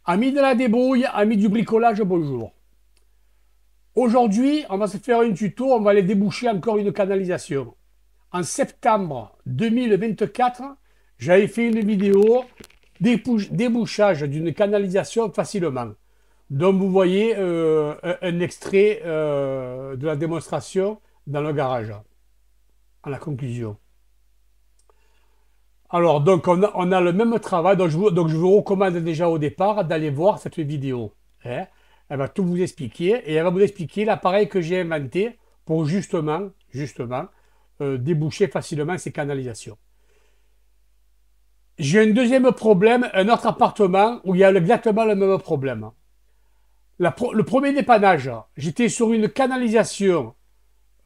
Amis de la débrouille, amis du bricolage, bonjour. Aujourd'hui, on va se faire un tuto, on va aller déboucher encore une canalisation. En septembre 2024, j'avais fait une vidéo débouchage d'une canalisation facilement. Donc vous voyez un extrait de la démonstration dans le garage, à la conclusion. Alors, donc on a le même travail, donc je vous recommande déjà au départ d'aller voir cette vidéo, hein. Elle va tout vous expliquer et elle va vous expliquer l'appareil que j'ai inventé pour justement déboucher facilement ces canalisations. J'ai un deuxième problème, un autre appartement où il y a exactement le même problème. Le premier dépannage, j'étais sur une canalisation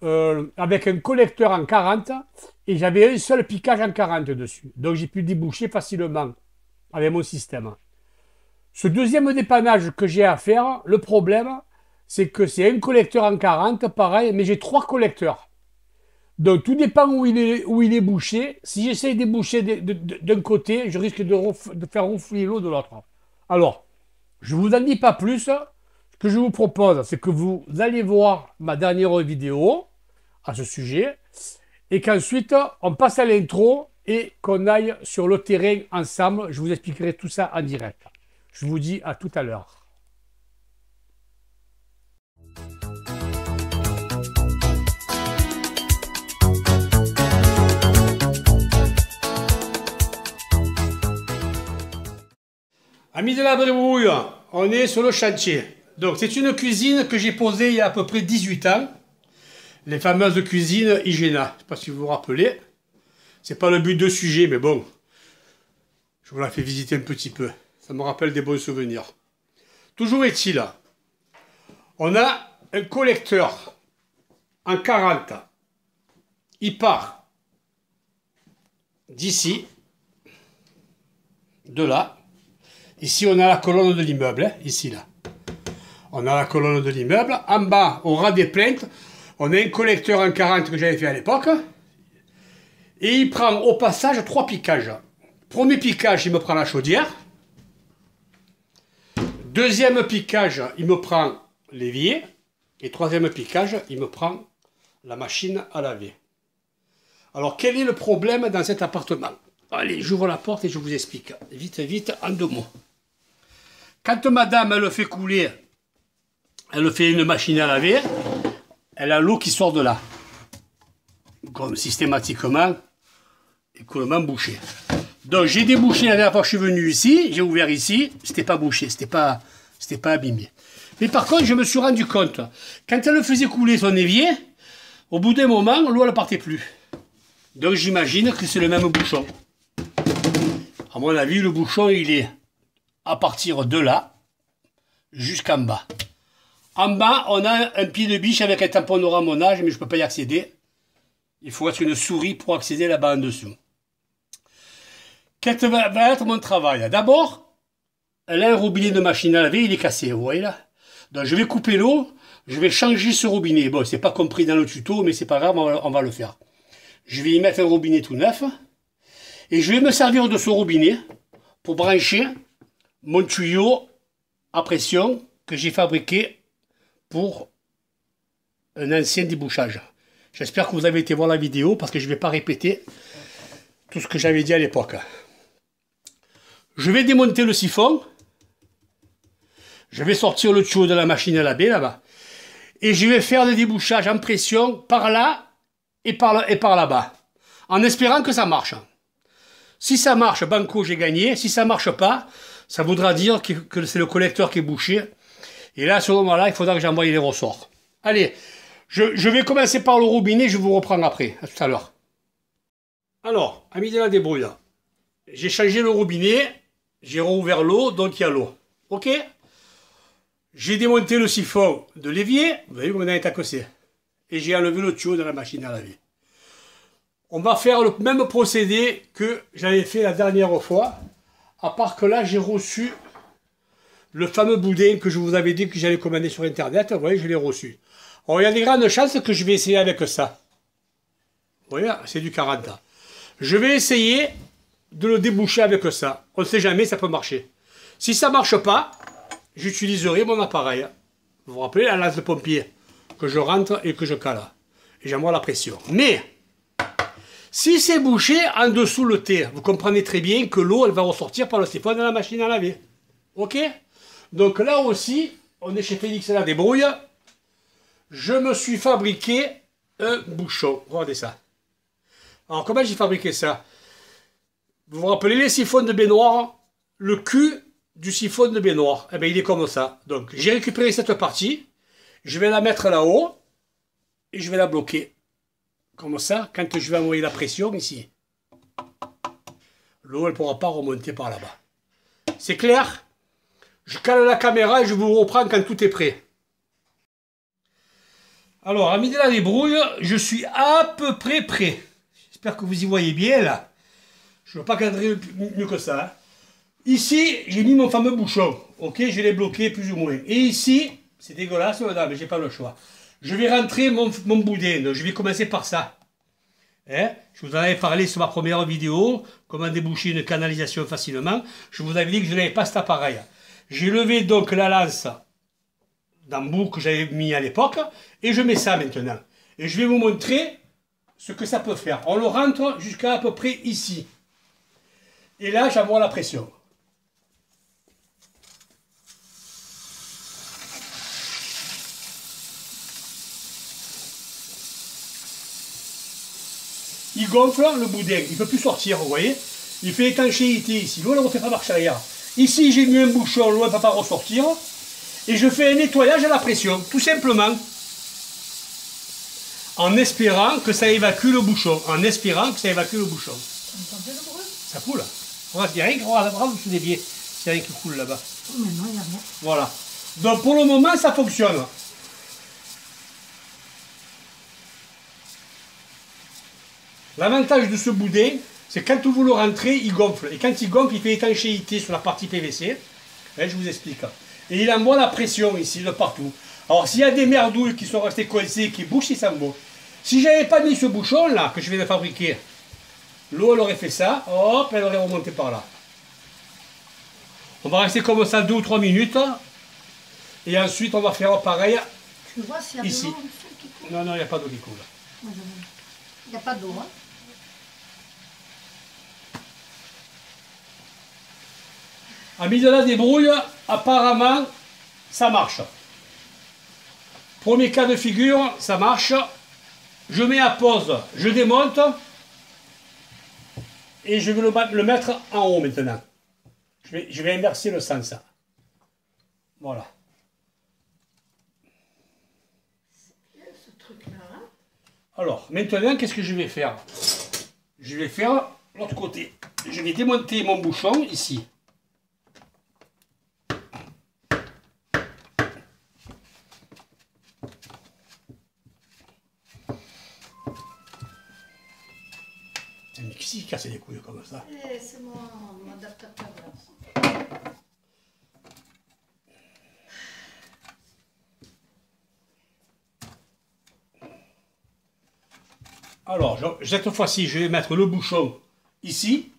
avec un collecteur en 40 et j'avais un seul piquage en 40 dessus. Donc j'ai pu déboucher facilement avec mon système. Ce deuxième dépannage que j'ai à faire, le problème, c'est que c'est un collecteur en 40, pareil, mais j'ai 3 collecteurs. Donc tout dépend où il est bouché. Si j'essaye de boucher d'un côté, je risque de faire refouler l'eau de l'autre. Alors, je ne vous en dis pas plus. Ce que je vous propose, c'est que vous allez voir ma dernière vidéo à ce sujet et qu'ensuite on passe à l'intro et qu'on aille sur le terrain ensemble. Je vous expliquerai tout ça en direct. Je vous dis à tout à l'heure. Amis de la brouille, on est sur le chantier. Donc c'est une cuisine que j'ai posée il y a à peu près 18 ans. Les fameuses cuisines Hygiena. Je ne sais pas si vous vous rappelez. C'est pas le but de sujet, mais bon. Je vous la fais visiter un petit peu. Ça me rappelle des bons souvenirs. Toujours est-il, on a un collecteur en 40. Il part d'ici, de là. Ici, on a la colonne de l'immeuble, hein, ici, là. On a la colonne de l'immeuble. En bas, au ras des plaintes, on a un collecteur en 40 que j'avais fait à l'époque. Et il prend au passage 3 piquages. Premier piquage, il me prend la chaudière. Deuxième piquage, il me prend l'évier. Et troisième piquage, il me prend la machine à laver. Alors, quel est le problème dans cet appartement? Allez, j'ouvre la porte et je vous explique. Vite, vite, en 2 mots. Quand madame, elle fait couler, elle fait une machine à laver, elle a l'eau qui sort de là. Comme systématiquement, écoulement bouché. Donc j'ai débouché la dernière fois que je suis venu ici, j'ai ouvert ici, c'était pas bouché, c'était pas abîmé. Mais par contre, je me suis rendu compte, quand elle faisait couler son évier, au bout d'un moment, l'eau ne partait plus. Donc j'imagine que c'est le même bouchon. À mon avis, le bouchon, il est à partir de là, jusqu'en bas. En bas, on a un pied de biche avec un tampon de ramonage, mais je ne peux pas y accéder. Il faut être une souris pour accéder là-bas en dessous. Quel va être mon travail? D'abord, là, un robinet de machine à laver, il est cassé, vous voyez là? Donc je vais couper l'eau, je vais changer ce robinet. Bon, c'est pas compris dans le tuto, mais c'est pas grave, on va le faire. Je vais y mettre un robinet tout neuf. Et je vais me servir de ce robinet pour brancher mon tuyau à pression que j'ai fabriqué pour un ancien débouchage. J'espère que vous avez été voir la vidéo parce que je ne vais pas répéter tout ce que j'avais dit à l'époque. Je vais démonter le siphon. Je vais sortir le tuyau de la machine à laver là-bas. Et je vais faire des débouchages en pression par là et par là-bas. En espérant que ça marche. Si ça marche, banco, j'ai gagné. Si ça ne marche pas, ça voudra dire que c'est le collecteur qui est bouché. Et là, à ce moment-là, il faudra que j'envoie les ressorts. Allez, je vais commencer par le robinet, je vous reprends après. À tout à l'heure. Alors, amis de la débrouille, j'ai changé le robinet, j'ai rouvert l'eau, donc il y a l'eau. Ok? J'ai démonté le siphon de l'évier, vous voyez comment il est cassé. Et j'ai enlevé le tuyau de la machine à laver. On va faire le même procédé que j'avais fait la dernière fois, à part que là j'ai reçu le fameux boudin que je vous avais dit que j'allais commander sur internet. Vous voyez, je l'ai reçu. Alors il y a des grandes chances que je vais essayer avec ça. Vous voyez, c'est du 40. Je vais essayer de le déboucher avec ça. On ne sait jamais, ça peut marcher. Si ça ne marche pas, j'utiliserai mon appareil. Vous vous rappelez la lance de pompier que je rentre et que je cale. Et j'envoie la pression. Mais, si c'est bouché en dessous le thé, vous comprenez très bien que l'eau, elle va ressortir par le siphon de la machine à laver. Ok? Donc là aussi, on est chez Félix La Débrouille. Je me suis fabriqué un bouchon. Regardez ça. Alors, comment j'ai fabriqué ça? Vous vous rappelez les siphons de baignoire? Le cul du siphon de baignoire, eh bien, il est comme ça. Donc, j'ai récupéré cette partie. Je vais la mettre là-haut. Et je vais la bloquer. Comme ça, quand je vais envoyer la pression ici. L'eau, elle ne pourra pas remonter par là-bas. C'est clair? Je cale la caméra et je vous reprends quand tout est prêt. Alors, amis de la débrouille, je suis à peu près prêt. J'espère que vous y voyez bien, là. Je ne veux pas cadrer mieux que ça. Hein. Ici, j'ai mis mon fameux bouchon. Ok, je l'ai bloqué plus ou moins. Et ici, c'est dégueulasse, mais j'ai pas le choix. Je vais rentrer mon boudin. Donc, je vais commencer par ça. Hein? Je vous en avais parlé sur ma première vidéo, comment déboucher une canalisation facilement. Je vous avais dit que je n'avais pas cet appareil. J'ai levé donc la lance d'embout que j'avais mis à l'époque et je mets ça maintenant. Et je vais vous montrer ce que ça peut faire. On le rentre jusqu'à peu près ici. Et là, j'envoie la pression. Il gonfle le boudin, il ne peut plus sortir, vous voyez. Il fait étanchéité ici. L'eau ne refait pas marche arrière. Ici, j'ai mis un bouchon, l'eau ne peut pas ressortir. Et je fais un nettoyage à la pression, tout simplement. En espérant que ça évacue le bouchon. En espérant que ça évacue le bouchon. Ça coule. Il n'y a rien qui regarde sous des pieds. Il n'y a rien qui coule là-bas. Maintenant, il n'y a rien. Voilà. Donc pour le moment, ça fonctionne. L'avantage de ce boudin, c'est quand vous le rentrez, il gonfle. Et quand il gonfle, il fait étanchéité sur la partie PVC. Là, je vous explique. Et il envoie la pression ici, de partout. Alors, s'il y a des merdouilles qui sont restées coincées, qui bouchent, il s'en va. Si je n'avais pas mis ce bouchon-là, que je viens de fabriquer, l'eau, elle aurait fait ça, hop, elle aurait remonté par là. On va rester comme ça 2 ou 3 minutes. Et ensuite, on va faire pareil Tu vois s'il y a ici. de l'eau en dessous qui coule? Non, non, il n'y a pas d'eau qui coule. Il n'y a pas d'eau, hein? Amis de la débrouille, apparemment, ça marche. Premier cas de figure, ça marche. Je mets à pause, je démonte. Et je vais le mettre en haut maintenant. Je vais inverser le sens. Voilà. Ce truc-là, hein? Alors, maintenant, qu'est-ce que je vais faire? Je vais faire l'autre côté. Je vais démonter mon bouchon ici. C'est qui casse les couilles comme ça? C'est mon adaptateur là. Alors, cette fois-ci, je vais mettre le bouchon ici.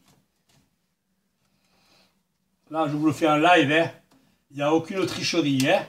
Là, je vous le fais en live. Hein. Il n'y a aucune tricherie. Hein.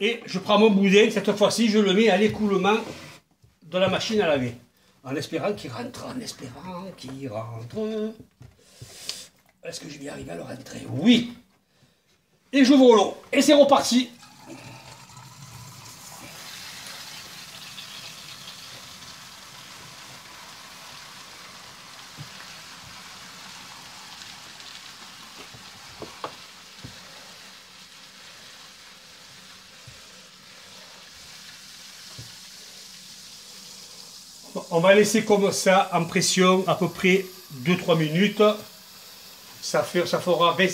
Et je prends mon boudin, cette fois-ci, je le mets à l'écoulement de la machine à laver. En espérant qu'il rentre, en espérant qu'il rentre. Est-ce que je vais arriver à le rentrer? Oui. Et j'ouvre l'eau. Et c'est reparti. On va laisser comme ça en pression à peu près 2-3 minutes. ça fera 20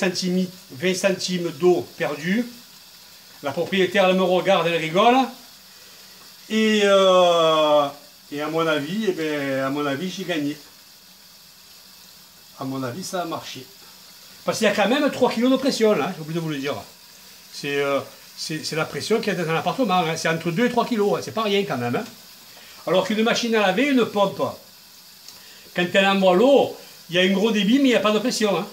centimes d'eau perdue. La propriétaire, elle me regarde, elle rigole. Et à mon avis, j'ai gagné. À mon avis, ça a marché. Parce qu'il y a quand même 3 kg de pression, là, j'ai oublié de vous le dire. C'est la pression qu'il y a dans un appartement. Hein. C'est entre 2 et 3 kg, hein. C'est pas rien quand même. Hein. Alors qu'une machine à laver, une pompe, quand elle envoie l'eau, il y a un gros débit, mais il n'y a pas de pression. Hein.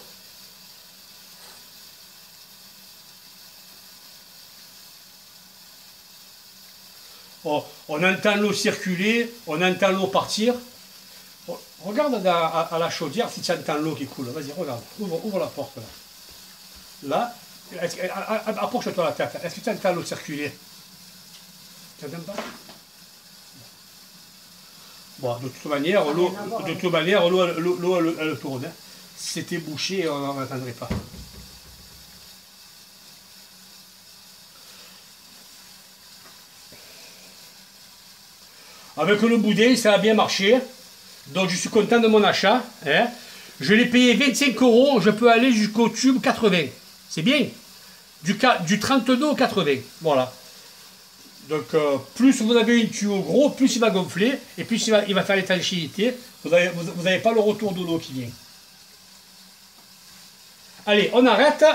Oh, on entend l'eau circuler, on entend l'eau partir. Oh, regarde à la chaudière si tu entends l'eau qui coule. Vas-y, regarde, ouvre la porte là. Là, approche-toi la tête. Est-ce que tu entends l'eau circuler? Tu n'entends pas? Bon, de toute manière, l'eau elle tourne. Hein. Si c'était bouché, on n'entendrait pas. Avec le boudin, ça a bien marché. Donc je suis content de mon achat. Hein. Je l'ai payé 25 €. Je peux aller jusqu'au tube 80. C'est bien. Du 32 au 80. Voilà. Donc plus vous avez un tuyau gros, plus il va gonfler. Et plus il va faire l'étanchéité. Vous n'avez pas le retour de l'eau qui vient. Allez, on arrête.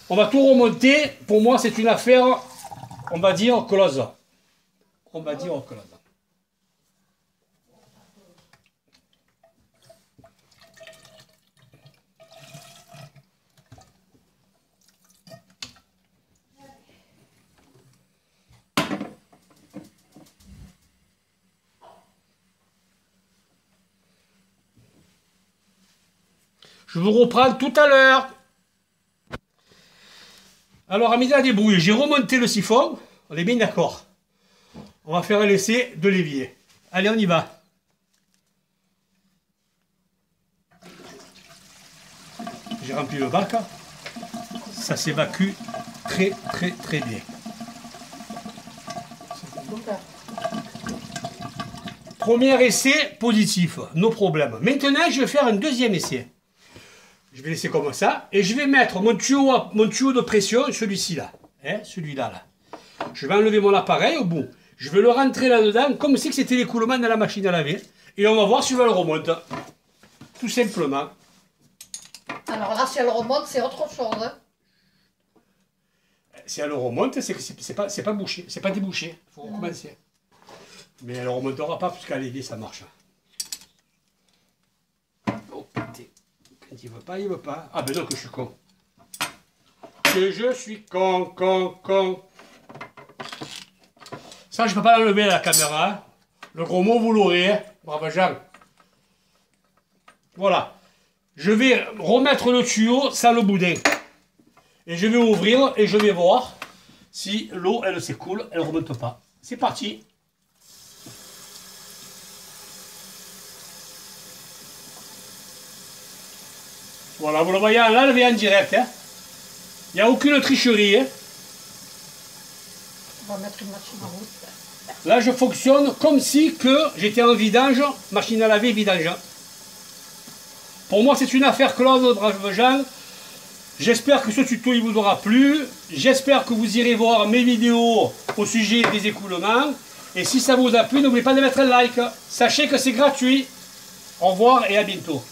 On va tout remonter. Pour moi, c'est une affaire, on va dire, close. On va dire close. Je vous reprends tout à l'heure. Alors, à midi à débrouiller, j'ai remonté le siphon. On est bien d'accord. On va faire un essai de l'évier. Allez, on y va. J'ai rempli le bac. Ça s'évacue très bien. Premier essai positif, nos problèmes. Maintenant, je vais faire un deuxième essai. Je vais laisser comme ça. Et je vais mettre mon tuyau de pression, celui-ci là. Hein, celui-là. Là. Je vais enlever mon appareil au bout. Je vais le rentrer là-dedans, comme si c'était l'écoulement de la machine à laver. Et on va voir si elle remonte. Tout simplement. Alors là, si elle remonte, c'est autre chose. Hein. Si elle remonte, c'est pas bouché. C'est pas débouché. Il faut recommencer. Mais elle ne remontera pas, puisqu'à l'évier, ça marche. Oh putain. Quand il veut pas, il veut pas. Ah ben non, que je suis con. Que je suis con. Ça, je ne peux pas l'enlever à la caméra. Le gros mot, vous l'aurez. Hein. Bravo, Jean. Voilà. Je vais remettre le tuyau sans le boudin. Et je vais ouvrir et je vais voir si l'eau, elle s'écoule, elle ne remonte pas. C'est parti. Voilà, vous le voyez en live et en direct. Hein. Il n'y a aucune tricherie. Hein. On va mettre une machine en route. Là, je fonctionne comme si que j'étais en vidange, machine à laver, vidange. Pour moi, c'est une affaire close, brave Jean. J'espère que ce tuto il vous aura plu. J'espère que vous irez voir mes vidéos au sujet des écoulements. Et si ça vous a plu, n'oubliez pas de mettre un like. Sachez que c'est gratuit. Au revoir et à bientôt.